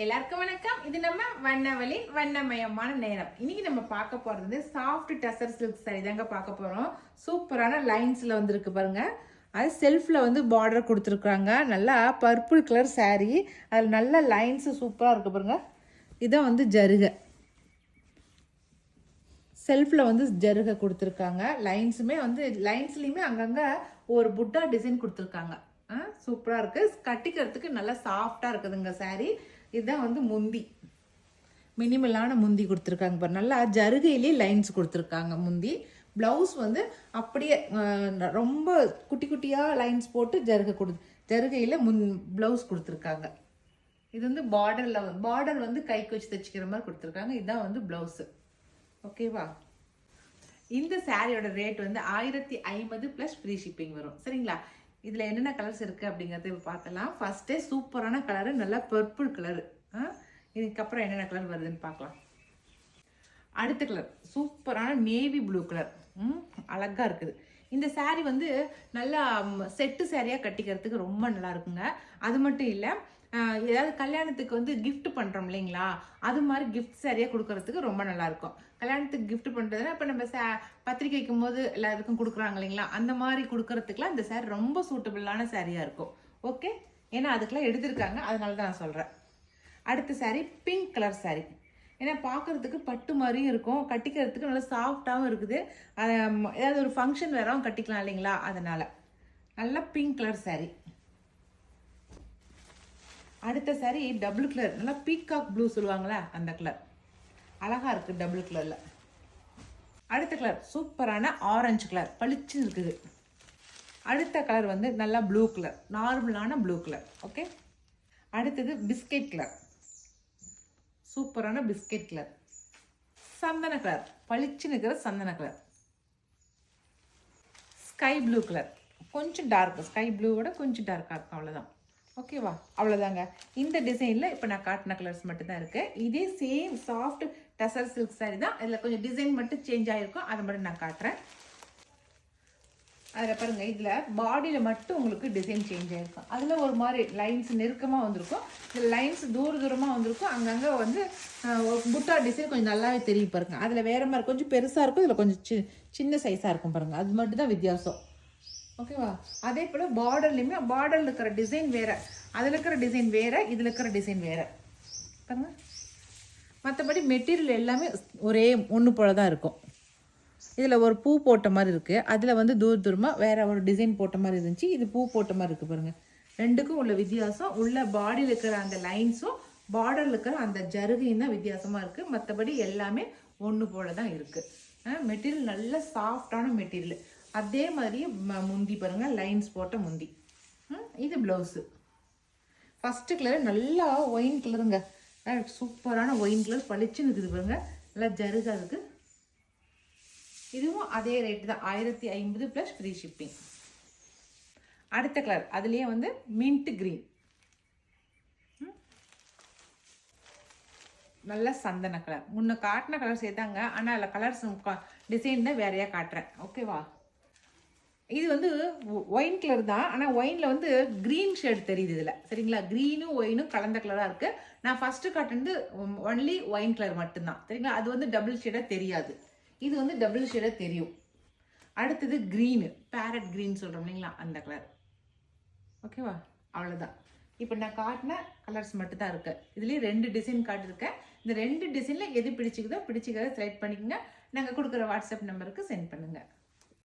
எல்லாருக்கும் வணக்கம். இது நம்ம வண்ணவழி வண்ணமயமான நேரம். இன்னைக்கு நம்ம பார்க்க போறது சாஃப்ட் டசர் சில்க் சாரி தாங்க பார்க்க போறோம். சூப்பரான லைன்ஸ்ல வந்திருக்கு பாருங்க. அது செல்ஃப்ல வந்து பார்டர் கொடுத்துருக்காங்க. நல்லா பர்பிள் கலர் சாரி, அதில் நல்ல லைன்ஸ் சூப்பராக இருக்கு பாருங்க. இதான் வந்து ஜருகை, செல்ஃபில் வந்து ஜருகை கொடுத்துருக்காங்க. லைன்ஸுமே வந்து லைன்ஸ்லேயுமே அங்கங்கே ஒரு புட்டா டிசைன் கொடுத்துருக்காங்க. சூப்பராக இருக்குது. கட்டிக்கிறதுக்கு நல்லா சாஃப்டாக இருக்குதுங்க சாரி. இதுதான் வந்து முந்தி, மினிமலான முந்தி கொடுத்துருக்காங்க பாரு. நல்லா ஜருகையிலே லைன்ஸ் கொடுத்துருக்காங்க முந்தி. ப்ளவுஸ் வந்து அப்படியே ரொம்ப குட்டி குட்டியாக லைன்ஸ் போட்டு ஜருகையில் ப்ளவுஸ் கொடுத்துருக்காங்க. இது வந்து பார்டர் வந்து கைக்கு வச்சு தைச்சிக்கிற மாதிரி கொடுத்துருக்காங்க. இதுதான் வந்து ப்ளவுஸு. ஓகேவா? இந்த சாரியோட ரேட் வந்து 1050 ப்ளஸ் ஃப்ரீ ஷிப்பிங் வரும். சரிங்களா? இதில் என்னென்ன கலர்ஸ் இருக்குது அப்படிங்கிறத பார்க்கலாம். ஃபஸ்ட்டே சூப்பரான கலரு, நல்லா பர்பிள் கலரு. இதுக்கப்புறம் என்னென்ன கலர் வருதுன்னு பார்க்கலாம். அடுத்த கலர் சூப்பரான நேவி ப்ளூ கலர். அழகாக இருக்குது. இந்த சாரீ வந்து நல்லா செட்டு சாரியாக கட்டிக்கிறதுக்கு ரொம்ப நல்லா இருக்குங்க. அது மட்டும் இல்லை, ஏதாவது கல்யாணத்துக்கு வந்து கிஃப்ட் பண்ணுறோம் இல்லைங்களா, அது மாதிரி கிஃப்ட் சாரியாக கொடுக்கறதுக்கு ரொம்ப நல்லாயிருக்கும். கல்யாணத்துக்கு கிஃப்ட் பண்ணுறதுனா இப்போ நம்ம பத்திரிக்கை வைக்கும் போது எல்லாருக்கும் கொடுக்குறாங்க இல்லைங்களா, அந்த மாதிரி கொடுக்கறதுக்குலாம் இந்த சாரீ ரொம்ப சூட்டபிளான சாரியாக இருக்கும். ஓகே, ஏன்னா அதுக்கெல்லாம் எடுத்திருக்காங்க, அதனால தான் நான் சொல்கிறேன். அடுத்த சாரீ பிங்க் கலர் சாரீ. ஏன்னா பார்க்குறதுக்கு பட்டு மாதிரியும் இருக்கும், கட்டிக்கிறதுக்கு நல்லா சாஃப்டாகவும் இருக்குது. ஏதாவது ஒரு ஃபங்க்ஷன் வேறவும் கட்டிக்கலாம் இல்லைங்களா, அதனால் நல்லா பிங்க் கலர் சாரீ. அடுத்த சாரீ டபுள் கலர், நல்லா பீகாக் ப்ளூ சொல்லுவாங்களா, அந்த கலர் அழகாக இருக்குது டபுள் கலரில். அடுத்த கலர் சூப்பரான ஆரஞ்சு கலர், பளிச்சுன்னு இருக்குது. அடுத்த கலர் வந்து நல்லா ப்ளூ கலர், நார்மலான ப்ளூ கலர். ஓகே, அடுத்தது பிஸ்கெட் கலர், சூப்பரான பிஸ்கெட் கலர். சந்தன கலர், பளிச்சுன்னு இருக்கிற சந்தன கலர். ஸ்கை ப்ளூ கலர், கொஞ்சம் டார்க், ஸ்கை ப்ளூவோட கொஞ்சம் டார்க்காக இருக்கும், அவ்வளோதான். ஓகேவா? அவ்வளோதாங்க. இந்த டிசைனில் இப்போ நான் காட்டின கலர்ஸ் மட்டும்தான் இருக்குது. இதே same soft tussar silk sorry தான். இதில் கொஞ்சம் டிசைன் மட்டும் சேஞ்ச் ஆகிருக்கும், அதை மட்டும் நான் காட்டுறேன். அதில் பாருங்கள், இதில் பாடியில் மட்டும் உங்களுக்கு டிசைன் சேஞ்ச் ஆகிருக்கும். அதில் ஒரு மாதிரி லைன்ஸ் நெருக்கமாக வந்திருக்கும், இதில் லைன்ஸ் தூரமாக வந்திருக்கும். அங்கங்கே வந்து புட்டா டிசைன் கொஞ்சம் நல்லாவே தெரியும் பாருங்கள். அதில் வேறு மாதிரி கொஞ்சம் பெருசாக இருக்கும், இதில் கொஞ்சம் சின்ன சைஸாக இருக்கும் பாருங்கள். அது மட்டும் தான் வித்தியாசம். ஓகேவா? அதே போல் பார்டர்லையுமே பார்டரில் இருக்கிற டிசைன் வேறு, அதில் இருக்கிற டிசைன் வேறு, இதில் இருக்கிற டிசைன் வேறு பாருங்க. மற்றபடி மெட்டீரியல் எல்லாமே ஒரே ஒன்று போல தான் இருக்கும். இதில் ஒரு பூ போட்ட மாதிரி இருக்குது, அதில் வந்து தூரமாக வேறு ஒரு டிசைன் போட்ட மாதிரி இருந்துச்சு, இது பூ போட்ட மாதிரி இருக்குது பாருங்கள். ரெண்டுக்கும் உள்ள வித்தியாசம், உள்ள பாடியில் இருக்கிற அந்த லைன்ஸும் பார்டரில் இருக்கிற அந்த ஜருகையும் தான் வித்தியாசமாக இருக்குது. மற்றபடி எல்லாமே ஒன்று போல தான் இருக்குது. மெட்டீரியல் நல்ல சாஃப்டான மெட்டீரியல். அதே மாதிரி முந்தி பாருங்கள், லைன்ஸ் போட்ட முந்தி. இது ப்ளவுஸு. ஃபஸ்ட்டு கலர் நல்லா ஒயின் கலருங்க, சூப்பரான ஒயின் கலர், பளிச்சுன்னு இருக்குது பாருங்க, நல்லா ஜருகாக இருக்குது. இதுவும் அதே ரேட்டு தான், 1050 ப்ளஸ் ஃப்ரீ ஷிப்பிங். அடுத்த கலர் அதுலேயே வந்து மின்ட் க்ரீன், நல்ல சந்தன கலர். முன்ன காட்டின கலர் சேர்த்தாங்க, ஆனால் அதில் கலர்ஸ் டிசைன் தான் வேறையாக காட்டுறேன். ஓகேவா? இது வந்து ஒயின் கலர் தான், ஆனால் ஒயினில் வந்து க்ரீன் ஷேட் தெரியுது இதில். சரிங்களா? க்ரீனும் ஒயினும் கலந்த கலராக இருக்குது. நான் ஃபஸ்ட்டு காட்டுறது ஒன்லி ஒயின் கலர் மட்டும்தான். சரிங்களா? அது வந்து டபுள் ஷேடாக தெரியாது, இது வந்து டபுள் ஷேடாக தெரியும். அடுத்தது க்ரீனு, பேரட் க்ரீன் சொல்கிறோம் இல்லைங்களா, அந்த கலர். ஓகேவா? அவ்வளோதான். இப்போ நான் காட்டின கலர்ஸ் மட்டும் தான் இருக்குது. இதுலேயே 2 டிசைன் காட்டியிருக்கேன். இந்த 2 டிசைனில் எது பிடிச்சிக்கிறதோ செலக்ட் பண்ணிக்கோங்க. நாங்கள் கொடுக்குற வாட்ஸ்அப் நம்பருக்கு சென்ட் பண்ணுங்கள்.